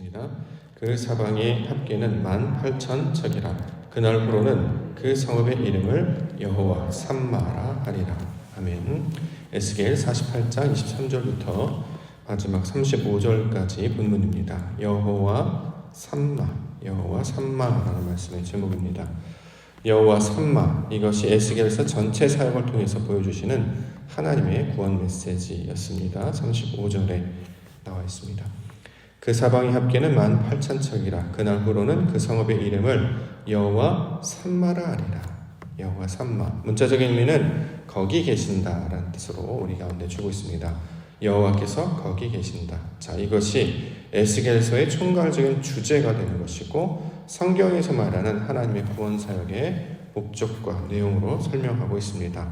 있습니다. 그 사방의 합계는 18,000척이라. 그날부로는 그 성읍의 이름을 여호와 삼마라 하리라. 아멘. 에스겔 48장 23절부터 마지막 35절까지 본문입니다. 여호와 삼마라는 말씀의 제목입니다. 여호와 삼마, 이것이 에스겔서 전체 사역을 통해서 보여주시는 하나님의 구원 메시지였습니다. 35절에 나와 있습니다. 그 사방의 합계는 18,000척이라. 그날부로는 그 성읍의 이름을 여호와 삼마라 하리라. 여호와 삼마, 문자적인 의미는 거기 계신다라는 뜻으로 우리 가운데 주고 있습니다. 여호와께서 거기 계신다. 자, 이것이 에스겔서의 총괄적인 주제가 되는 것이고 성경에서 말하는 하나님의 구원 사역의 목적과 내용으로 설명하고 있습니다.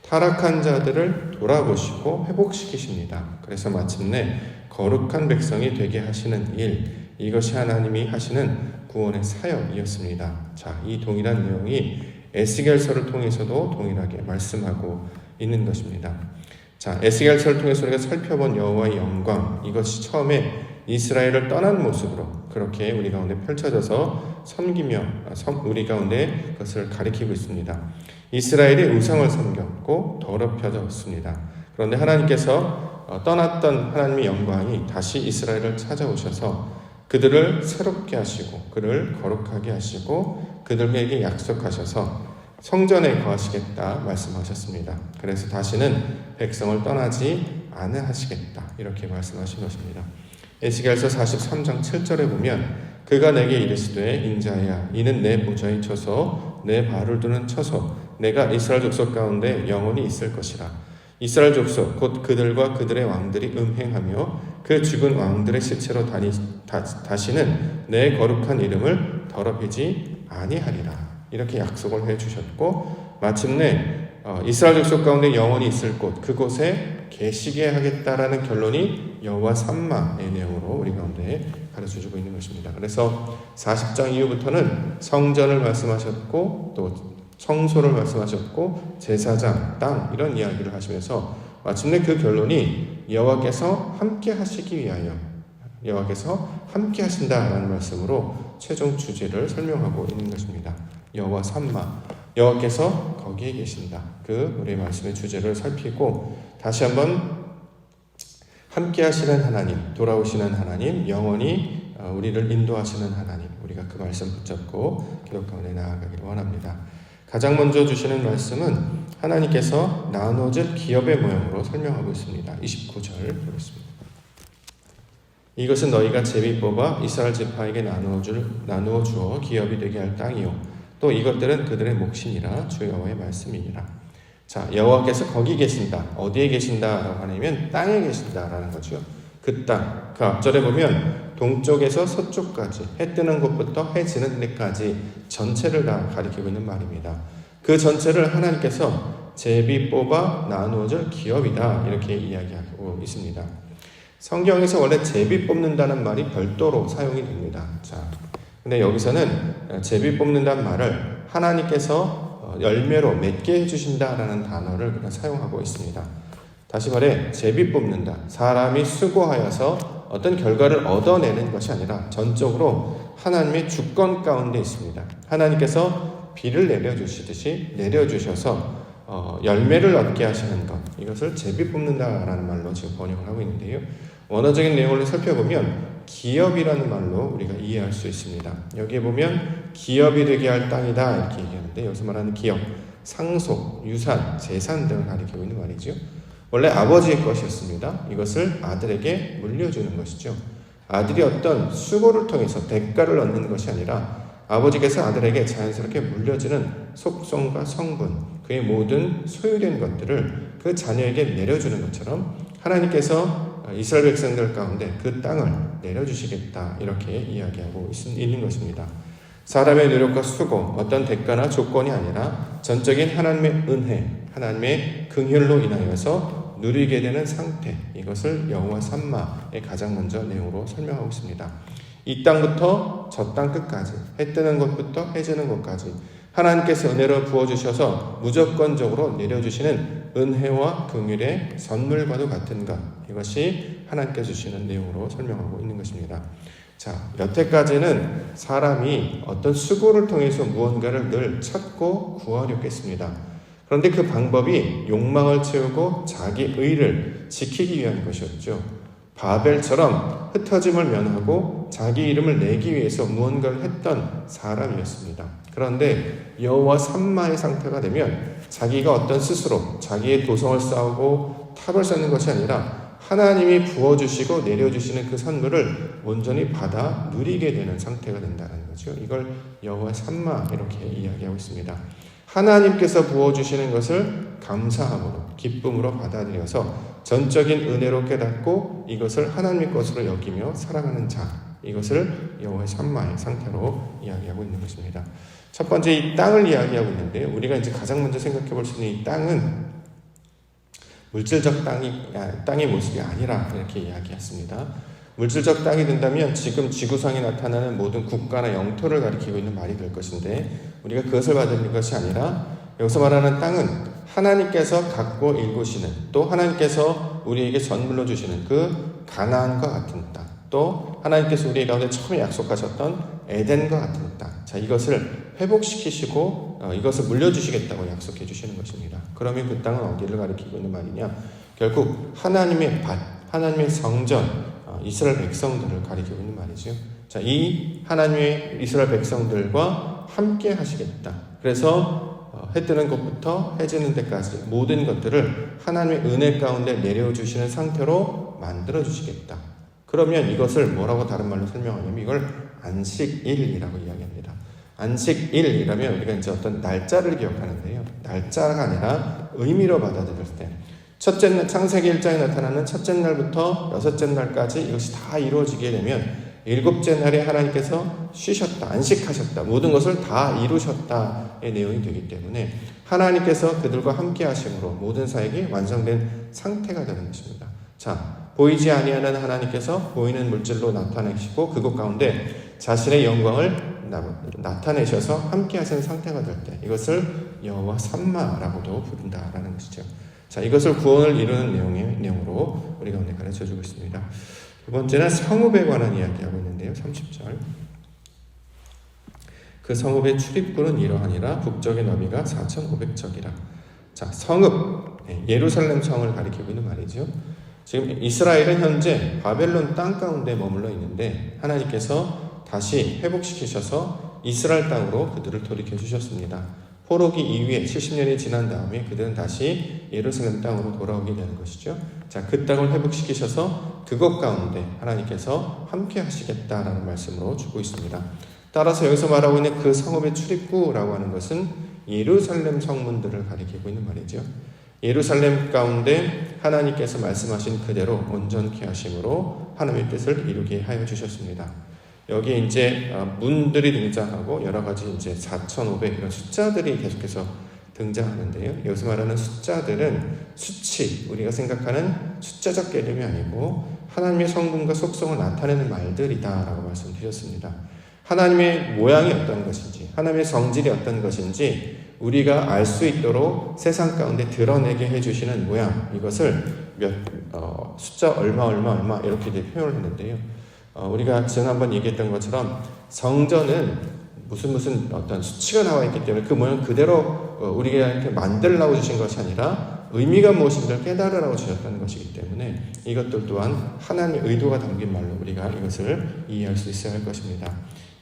타락한 자들을 돌아보시고 회복시키십니다. 그래서 마침내 거룩한 백성이 되게 하시는 일, 이것이 하나님이 하시는 구원의 사역이었습니다. 자, 이 동일한 내용이 에스겔서를 통해서도 동일하게 말씀하고 있는 것입니다. 자, 에스겔서를 통해서 우리가 살펴본 여호와의 영광, 이것이 처음에 이스라엘을 떠난 모습으로 그렇게 우리 가운데 펼쳐져서 섬기며 우리 가운데 그것을 가리키고 있습니다. 이스라엘이 우상을 섬겼고 더럽혀졌습니다. 그런데 하나님께서 떠났던 하나님의 영광이 다시 이스라엘을 찾아오셔서 그들을 새롭게 하시고 그를 거룩하게 하시고 그들에게 약속하셔서 성전에 거하시겠다 말씀하셨습니다. 그래서 다시는 백성을 떠나지 않으시겠다 이렇게 말씀하신 것입니다. 에스겔서 43장 7절에 보면 그가 내게 이르시되 인자야 이는 내 보좌에 쳐서 내 발을 두는 처소 내가 이스라엘 족속 가운데 영원히 있을 것이라. 이스라엘 족속 곧 그들과 그들의 왕들이 음행하며 그 죽은 왕들의 시체로 다시는 내 거룩한 이름을 더럽히지 아니하리라. 이렇게 약속을 해주셨고 마침내 이스라엘 족속 가운데 영원히 있을 곳 그곳에 계시게 하겠다라는 결론이 여호와 삼마의 내용으로 우리 가운데 가르쳐주고 있는 것입니다. 그래서 40장 이후부터는 성전을 말씀하셨고 또 성소를 말씀하셨고 제사장, 땅 이런 이야기를 하시면서 마침내 그 결론이 여호와께서 함께 하시기 위하여 여호와께서 함께 하신다라는 말씀으로 최종 주제를 설명하고 있는 것입니다. 여호와 삼마, 여호와께서 거기에 계신다. 그 우리의 말씀의 주제를 살피고 다시 한번 함께 하시는 하나님, 돌아오시는 하나님, 영원히 우리를 인도하시는 하나님, 우리가 그 말씀 붙잡고 기도 가운데 나아가기를 원합니다. 가장 먼저 주시는 말씀은 하나님께서 나누어질 기업의 모형으로 설명하고 있습니다. 29절 보겠습니다. 이것은 너희가 제비 뽑아 이스라엘 지파에게 나누어 주어 기업이 되게 할 땅이요 또 이것들은 그들의 몫이니라 주 여호와의 말씀이니라. 자, 여호와께서 거기 계신다. 어디에 계신다라고 하냐면 땅에 계신다라는 거죠. 그 땅, 그 앞절에 보면 동쪽에서 서쪽까지 해 뜨는 곳부터 해 지는 데까지 전체를 다 가리키고 있는 말입니다. 그 전체를 하나님께서 제비 뽑아 나누어줄 기업이다 이렇게 이야기하고 있습니다. 성경에서 원래 제비 뽑는다는 말이 별도로 사용이 됩니다. 자, 근데 여기서는 제비 뽑는다는 말을 하나님께서 열매로 맺게 해주신다라는 단어를 그냥 사용하고 있습니다. 다시 말해 제비 뽑는다. 사람이 수고하여서 어떤 결과를 얻어내는 것이 아니라 전적으로 하나님의 주권 가운데 있습니다. 하나님께서 비를 내려주시듯이 내려주셔서 열매를 얻게 하시는 것, 이것을 제비 뽑는다라는 말로 지금 번역을 하고 있는데요. 원어적인 내용을 살펴보면 기업이라는 말로 우리가 이해할 수 있습니다. 여기에 보면 기업이 되게 할 땅이다 이렇게 얘기하는데 여기서 말하는 기업, 상속, 유산, 재산 등을 가리키고 있는 말이죠. 원래 아버지의 것이었습니다. 이것을 아들에게 물려주는 것이죠. 아들이 어떤 수고를 통해서 대가를 얻는 것이 아니라 아버지께서 아들에게 자연스럽게 물려주는 속성과 성분, 그의 모든 소유된 것들을 그 자녀에게 내려주는 것처럼 하나님께서 이스라엘 백성들 가운데 그 땅을 내려주시겠다 이렇게 이야기하고 있는 것입니다. 사람의 노력과 수고, 어떤 대가나 조건이 아니라 전적인 하나님의 은혜, 하나님의 긍휼로 인하여서 누리게 되는 상태, 이것을 여호와 삼마의 가장 먼저 내용으로 설명하고 있습니다. 이 땅부터 저 땅 끝까지, 해 뜨는 곳부터 해 지는 곳까지 하나님께서 은혜로 부어주셔서 무조건적으로 내려주시는 은혜와 긍휼의 선물과도 같은 것, 이것이 하나님께 주시는 내용으로 설명하고 있는 것입니다. 자, 여태까지는 사람이 어떤 수고를 통해서 무언가를 늘 찾고 구하려고 했습니다. 그런데 그 방법이 욕망을 채우고 자기 의를 지키기 위한 것이었죠. 바벨처럼 흩어짐을 면하고 자기 이름을 내기 위해서 무언가를 했던 사람이었습니다. 그런데 여호와 삼마의 상태가 되면 자기가 어떤 스스로 자기의 도성을 쌓고 탑을 쌓는 것이 아니라 하나님이 부어주시고 내려주시는 그 선물을 온전히 받아 누리게 되는 상태가 된다는 거죠. 이걸 여호와 삼마 이렇게 이야기하고 있습니다. 하나님께서 부어주시는 것을 감사함으로 기쁨으로 받아들여서 전적인 은혜로 깨닫고 이것을 하나님의 것으로 여기며 살아가는 자, 이것을 여호와 삼마의 상태로 이야기하고 있는 것입니다. 첫 번째 이 땅을 이야기하고 있는데 우리가 이제 가장 먼저 생각해 볼 수 있는 이 땅은 물질적 땅의 모습이 아니라 이렇게 이야기했습니다. 물질적 땅이 된다면 지금 지구상에 나타나는 모든 국가나 영토를 가리키고 있는 말이 될 것인데 우리가 그것을 받는 것이 아니라 여기서 말하는 땅은 하나님께서 갖고 일구시는 또 하나님께서 우리에게 선물로 주시는 그 가나안과 같은 땅 또 하나님께서 우리 가운데 처음에 약속하셨던 에덴과 같은 땅 자 이것을 회복시키시고 이것을 물려주시겠다고 약속해 주시는 것입니다. 그러면 그 땅은 어디를 가리키고 있는 말이냐 결국 하나님의 밭 하나님의 성전 이스라엘 백성들을 가리키고 있는 말이죠. 자, 이 하나님의 이스라엘 백성들과 함께 하시겠다. 그래서 해 뜨는 것부터 해 지는 데까지 모든 것들을 하나님의 은혜 가운데 내려주시는 상태로 만들어 주시겠다. 그러면 이것을 뭐라고 다른 말로 설명하냐면 이걸 안식일이라고 이야기합니다. 안식일이라면 우리가 이제 어떤 날짜를 기억하는데요. 날짜가 아니라 의미로 받아들일 때 첫째 날, 창세기 1장에 나타나는 첫째 날부터 여섯째 날까지 이것이 다 이루어지게 되면 일곱째 날에 하나님께서 쉬셨다, 안식하셨다, 모든 것을 다 이루셨다의 내용이 되기 때문에 하나님께서 그들과 함께 하심으로 모든 사역이 완성된 상태가 되는 것입니다. 자, 보이지 아니하는 하나님께서 보이는 물질로 나타내시고 그것 가운데 자신의 영광을 나타내셔서 함께 하시는 상태가 될 때 이것을 여호와 삼마라고도 부른다라는 것이죠. 자, 이것을 구원을 이루는 내용으로 우리가 오늘 가르쳐주고 있습니다. 두 번째는 성읍에 관한 이야기하고 있는데요. 30절. 그 성읍의 출입구는 이러하니라 북쪽의 너비가 4,500척이라. 자, 성읍, 예루살렘 성을 가리키고 있는 말이죠. 지금 이스라엘은 현재 바벨론 땅 가운데 머물러 있는데 하나님께서 다시 회복시키셔서 이스라엘 땅으로 그들을 돌이켜 주셨습니다. 포로기 이후에 70년이 지난 다음에 그들은 다시 예루살렘 땅으로 돌아오게 되는 것이죠. 자, 그 땅을 회복시키셔서 그것 가운데 하나님께서 함께 하시겠다라는 말씀으로 주고 있습니다. 따라서 여기서 말하고 있는 그 성읍의 출입구라고 하는 것은 예루살렘 성문들을 가리키고 있는 말이죠. 예루살렘 가운데 하나님께서 말씀하신 그대로 온전케 하심으로 하나님의 뜻을 이루게 하여 주셨습니다. 여기에 이제 문들이 등장하고 여러 가지 이제 4,500 이런 숫자들이 계속해서 등장하는데요. 여기서 말하는 숫자들은 수치, 우리가 생각하는 숫자적 개념이 아니고 하나님의 성분과 속성을 나타내는 말들이다라고 말씀드렸습니다. 하나님의 모양이 어떤 것인지, 하나님의 성질이 어떤 것인지 우리가 알 수 있도록 세상 가운데 드러내게 해주시는 모양, 이것을 숫자 얼마 이렇게 표현을 했는데요. 우리가 지난번 얘기했던 것처럼 성전은 무슨 어떤 수치가 나와 있기 때문에 그 모양 그대로 우리가 만들라고 주신 것이 아니라 의미가 무엇인지를 깨달으라고 주셨다는 것이기 때문에 이것들 또한 하나님의 의도가 담긴 말로 우리가 이것을 이해할 수 있어야 할 것입니다.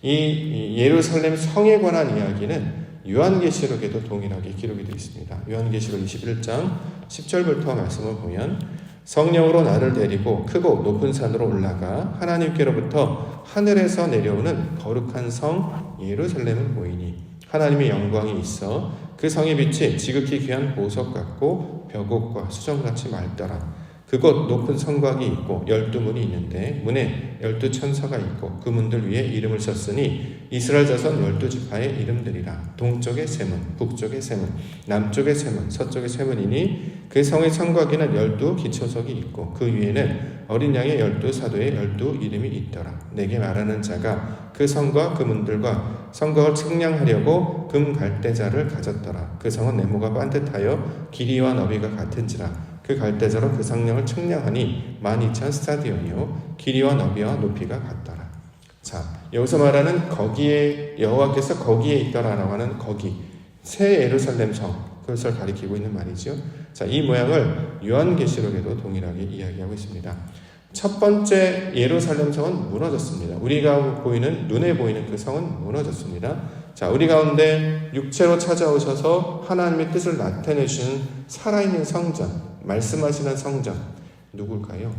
이 예루살렘 성에 관한 이야기는 요한계시록에도 동일하게 기록이 되어 있습니다. 요한계시록 21장 10절부터 말씀을 보면 성령으로 나를 데리고 크고 높은 산으로 올라가 하나님께로부터 하늘에서 내려오는 거룩한 성 예루살렘을 보이니 하나님의 영광이 있어 그 성의 빛이 지극히 귀한 보석 같고 벽옥과 수정같이 맑더라. 그곳 높은 성곽이 있고 12문이 있는데 문에 12천사가 있고 그 문들 위에 이름을 썼으니 이스라엘 자손 12지파의 이름들이라. 동쪽의 세문, 북쪽의 세문, 남쪽의 세문, 서쪽의 세문이니 그 성의 성곽에는 12기초석이 있고 그 위에는 어린 양의 12사도의 12이름이 있더라. 내게 말하는 자가 그 성과 그 문들과 성곽을 측량하려고 금 갈대자를 가졌더라. 그 성은 네모가 반듯하여 길이와 너비가 같은지라. 그 갈대자로 그 성령을 측량하니 12,000 스타디온이요 길이와 너비와 높이가 같더라. 여기서 말하는 거기에 여호와께서 거기에 있더라라고 하는 거기 새 예루살렘 성 그것을 가리키고 있는 말이죠. 자, 이 모양을 요한계시록에도 동일하게 이야기하고 있습니다. 첫 번째 예루살렘 성은 무너졌습니다. 우리가 보이는 눈에 보이는 그 성은 무너졌습니다. 자, 우리 가운데 육체로 찾아오셔서 하나님의 뜻을 나타내 주시는 살아있는 성전, 말씀하시는 성전 누굴까요?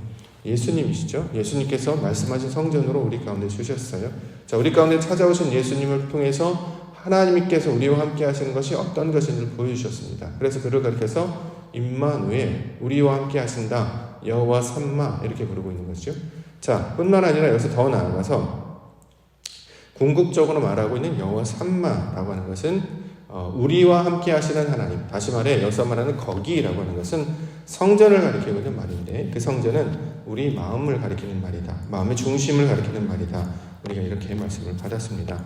예수님이시죠. 예수님께서 말씀하신 성전으로 우리 가운데 주셨어요. 자, 우리 가운데 찾아오신 예수님을 통해서 하나님께서 우리와 함께 하시는 것이 어떤 것인지를 보여주셨습니다. 그래서 그를 가리켜서 임마누엘, 우리와 함께 하신다. 여호와 삼마 이렇게 부르고 있는 것이죠. 자, 뿐만 아니라 여기서 더 나아가서 궁극적으로 말하고 있는 여호와 삼마라고 하는 것은 우리와 함께 하시는 하나님, 다시 말해 여기서 말하는 거기라고 하는 것은 성전을 가리키고 있는 말인데 그 성전은 우리 마음을 가리키는 말이다. 마음의 중심을 가리키는 말이다. 우리가 이렇게 말씀을 받았습니다.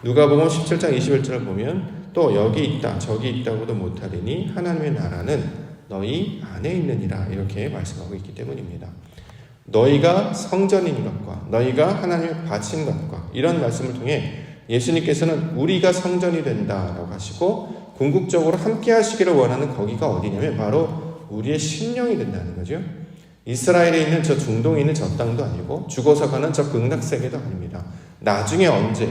누가복음 17장 21절을 보면 또 여기 있다 저기 있다고도 못하리니 하나님의 나라는 너희 안에 있느니라 이렇게 말씀하고 있기 때문입니다. 너희가 성전인 것과 너희가 하나님의 밭인 것과 이런 말씀을 통해 예수님께서는 우리가 성전이 된다라고 하시고 궁극적으로 함께 하시기를 원하는 거기가 어디냐면 바로 우리의 심령이 된다는 거죠. 이스라엘에 있는 저 중동에 있는 저 땅도 아니고 죽어서 가는 저 극락세계도 아닙니다. 나중에 언제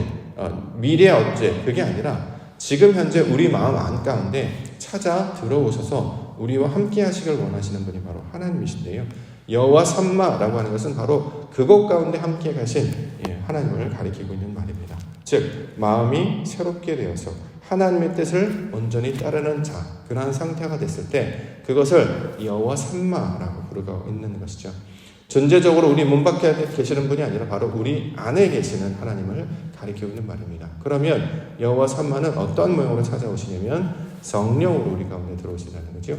미래 언제 그게 아니라 지금 현재 우리 마음 안가운데 찾아 들어오셔서 우리와 함께 하시길 원하시는 분이 바로 하나님이신데요. 여호와 삼마라고 하는 것은 바로 그곳 가운데 함께 가신 하나님을 가리키고 있는 말입니다. 즉 마음이 새롭게 되어서 하나님의 뜻을 온전히 따르는 자 그러한 상태가 됐을 때 그것을 여호와 삼마라고 부르고 있는 것이죠. 전제적으로 우리 문 밖에 계시는 분이 아니라 바로 우리 안에 계시는 하나님을 가리키고 있는 말입니다. 그러면 여호와 삼마는 어떤 모양으로 찾아오시냐면 성령으로 우리 가운데 들어오신다는 거죠.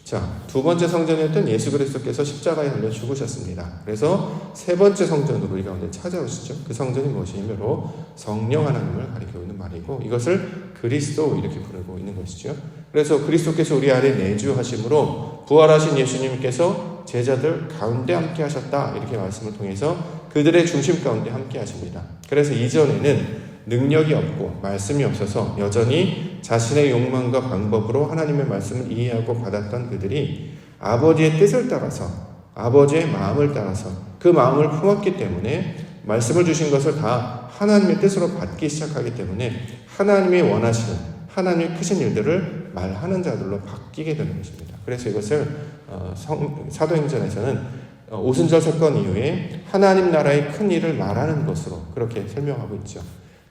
자, 두 번째 성전이었던 예수 그리스도께서 십자가에 달려 죽으셨습니다. 그래서 세 번째 성전으로 우리 가운데 찾아오시죠. 그 성전이 무엇이냐면 바로 성령 하나님을 가리키고 있는 말이고 이것을 그리스도 이렇게 부르고 있는 것이죠. 그래서 그리스도께서 우리 안에 내주하심으로 부활하신 예수님께서 제자들 가운데 함께 하셨다 이렇게 말씀을 통해서 그들의 중심 가운데 함께 하십니다. 그래서 이전에는 능력이 없고 말씀이 없어서 여전히 자신의 욕망과 방법으로 하나님의 말씀을 이해하고 받았던 그들이 아버지의 뜻을 따라서 아버지의 마음을 따라서 그 마음을 품었기 때문에 말씀을 주신 것을 다 하나님의 뜻으로 받기 시작하기 때문에 하나님이 원하시는 하나님의 크신 일들을 말하는 자들로 바뀌게 되는 것입니다. 그래서 이것을 사도행전에서는 오순절 사건 이후에 하나님 나라의 큰 일을 말하는 것으로 그렇게 설명하고 있죠.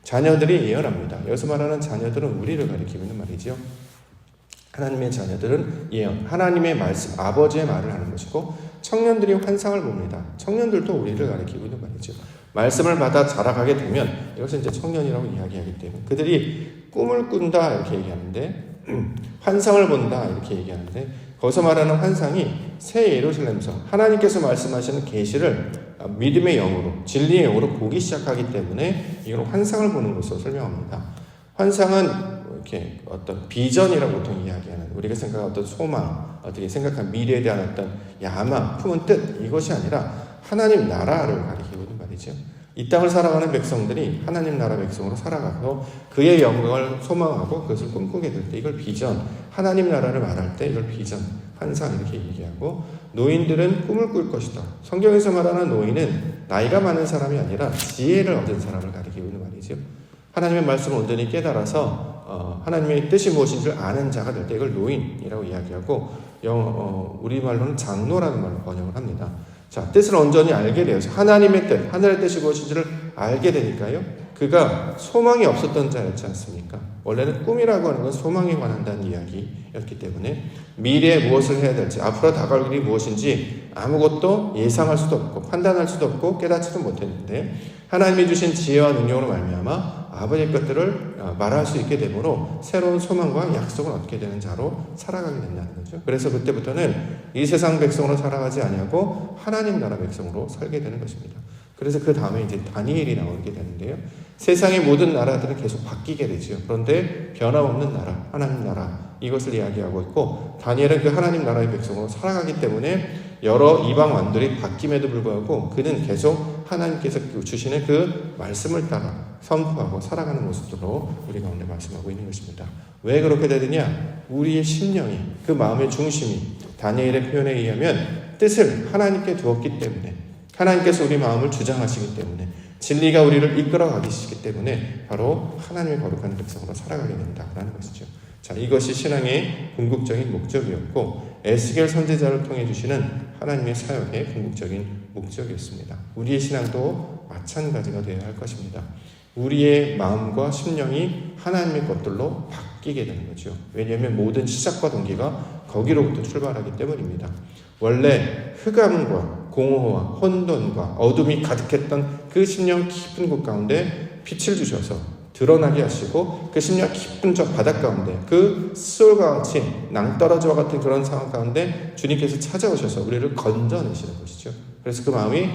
자녀들이 예언합니다. 여기서 말하는 자녀들은 우리를 가리키고 있는 말이죠. 하나님의 자녀들은 예언, 하나님의 말씀, 아버지의 말을 하는 것이고 청년들이 환상을 봅니다. 청년들도 우리를 가리키고 있는 말이죠. 말씀을 받아 자라가게 되면 이것은 이제 청년이라고 이야기하기 때문에 그들이 꿈을 꾼다 이렇게 얘기하는데 환상을 본다 이렇게 얘기하는데 거기서 말하는 환상이 새 예루살렘성 하나님께서 말씀하시는 계시를 믿음의 영으로 진리의 영으로 보기 시작하기 때문에 이걸 환상을 보는 것으로 설명합니다. 환상은 이렇게 어떤 비전이라고 보통 이야기하는 우리가 생각하는 어떤 소망, 어떻게 생각한 미래에 대한 어떤 야망, 품은 뜻 이것이 아니라 하나님 나라를 가리키고 있는 말이죠. 이 땅을 살아가는 백성들이 하나님 나라 백성으로 살아가서 그의 영광을 소망하고 그것을 꿈꾸게 될 때 이걸 비전, 하나님 나라를 말할 때 이걸 비전, 환상 이렇게 얘기하고 노인들은 꿈을 꿀 것이다. 성경에서 말하는 노인은 나이가 많은 사람이 아니라 지혜를 얻은 사람을 가리키고 있는 말이죠. 하나님의 말씀을 온전히 깨달아서 하나님의 뜻이 무엇인지를 아는 자가 될 때 이걸 노인이라고 이야기하고 우리말로는 장로라는 말로 번역을 합니다. 자, 뜻을 온전히 알게 되어서 하나님의 뜻, 하늘의 뜻이 무엇인지를 알게 되니까요. 그가 소망이 없었던 자였지 않습니까? 원래는 꿈이라고 하는 건 소망에 관한다는 이야기였기 때문에 미래에 무엇을 해야 될지, 앞으로 다가올 일이 무엇인지 아무것도 예상할 수도 없고 판단할 수도 없고 깨닫지도 못했는데 하나님이 주신 지혜와 능력으로 말미암아 아버지의 것들을 말할 수 있게 되므로 새로운 소망과 약속을 얻게 되는 자로 살아가게 된다는 거죠. 그래서 그때부터는 이 세상 백성으로 살아가지 아니하고 하나님 나라 백성으로 살게 되는 것입니다. 그래서 그 다음에 이제 다니엘이 나오게 되는데요. 세상의 모든 나라들은 계속 바뀌게 되죠. 그런데 변함없는 나라, 하나님 나라 이것을 이야기하고 있고 다니엘은 그 하나님 나라의 백성으로 살아가기 때문에 여러 이방 왕들이 바뀜에도 불구하고 그는 계속 하나님께서 주시는 그 말씀을 따라 선포하고 살아가는 모습들로 우리 가운데 말씀하고 있는 것입니다. 왜 그렇게 되느냐? 우리의 심령이, 그 마음의 중심이 다니엘의 표현에 의하면 뜻을 하나님께 두었기 때문에, 하나님께서 우리 마음을 주장하시기 때문에, 진리가 우리를 이끌어가시기 때문에 바로 하나님의 거룩한 백성으로 살아가게 된다라는 것이죠. 자, 이것이 신앙의 궁극적인 목적이었고 에스겔 선지자를 통해 주시는 하나님의 사역의 궁극적인 목적이었습니다. 우리의 신앙도 마찬가지가 되어야 할 것입니다. 우리의 마음과 심령이 하나님의 것들로 바뀌게 되는 거죠. 왜냐하면 모든 시작과 동기가 거기로부터 출발하기 때문입니다. 원래 흑암과 공허와 혼돈과 어둠이 가득했던 그 심령 깊은 곳 가운데 빛을 주셔서 드러나게 하시고 그 심령 깊은 저 바닥 가운데 그 수월과 같이 낭떠러지와 같은 그런 상황 가운데 주님께서 찾아오셔서 우리를 건져내시는 것이죠. 그래서 그 마음이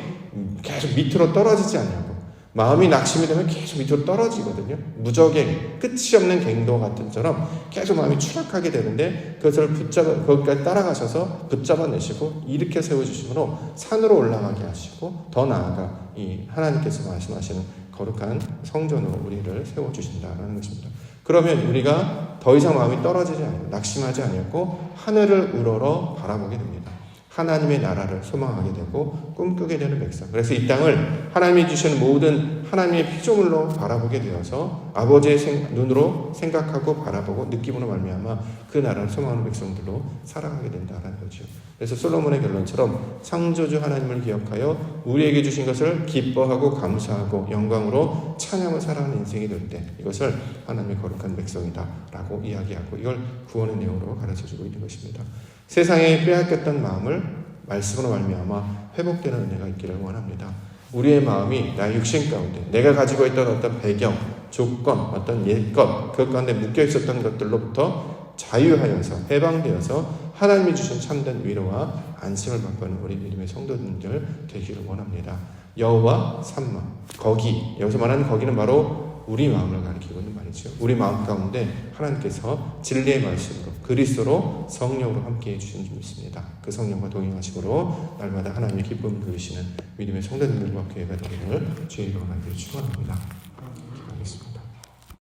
계속 밑으로 떨어지지 않냐고, 마음이 낙심이 되면 계속 밑으로 떨어지거든요. 무적행, 끝이 없는 갱도 같은 처럼 계속 마음이 추락하게 되는데 그것을 거기까지 따라가셔서 붙잡아내시고 일으켜 세워주심으로 산으로 올라가게 하시고 더 나아가 이 하나님께서 말씀하시는 거룩한 성전으로 우리를 세워주신다라는 것입니다. 그러면 우리가 더 이상 마음이 떨어지지 않고 낙심하지 않고 하늘을 우러러 바라보게 됩니다. 하나님의 나라를 소망하게 되고 꿈꾸게 되는 백성. 그래서 이 땅을 하나님이 주시는 모든 하나님의 피조물로 바라보게 되어서 아버지의 눈으로 생각하고 바라보고 느낌으로 말미암아 그 나라를 소망하는 백성들로 살아가게 된다는 거죠. 그래서 솔로몬의 결론처럼 창조주 하나님을 기억하여 우리에게 주신 것을 기뻐하고 감사하고 영광으로 찬양을 살아가는 인생이 될 때 이것을 하나님의 거룩한 백성이다라고 이야기하고 이걸 구원의 내용으로 가르쳐주고 있는 것입니다. 세상에 빼앗겼던 마음을 말씀으로 말미암아 회복되는 은혜가 있기를 원합니다. 우리의 마음이 나의 육신 가운데 내가 가지고 있던 어떤 배경, 조건, 어떤 옛것, 그 가운데 묶여 있었던 것들로부터 자유하여서 해방되어서 하나님이 주신 참된 위로와 안심을 받는 우리 믿음의 성도님들 되기를 원합니다. 여호와 삼마, 거기, 여기서 말하는 거기는 바로 우리 마음을 가리키고 있는 말이죠. 우리 마음 가운데 하나님께서 진리의 말씀으로 그리스도로 성령으로 함께해 주시는 줄 믿습니다. 그 성령과 동행하시므로 날마다 하나님의 기쁨을 누리시는 믿음의 성도님들과 교회가 되기를 주의 이름으로 축원합니다.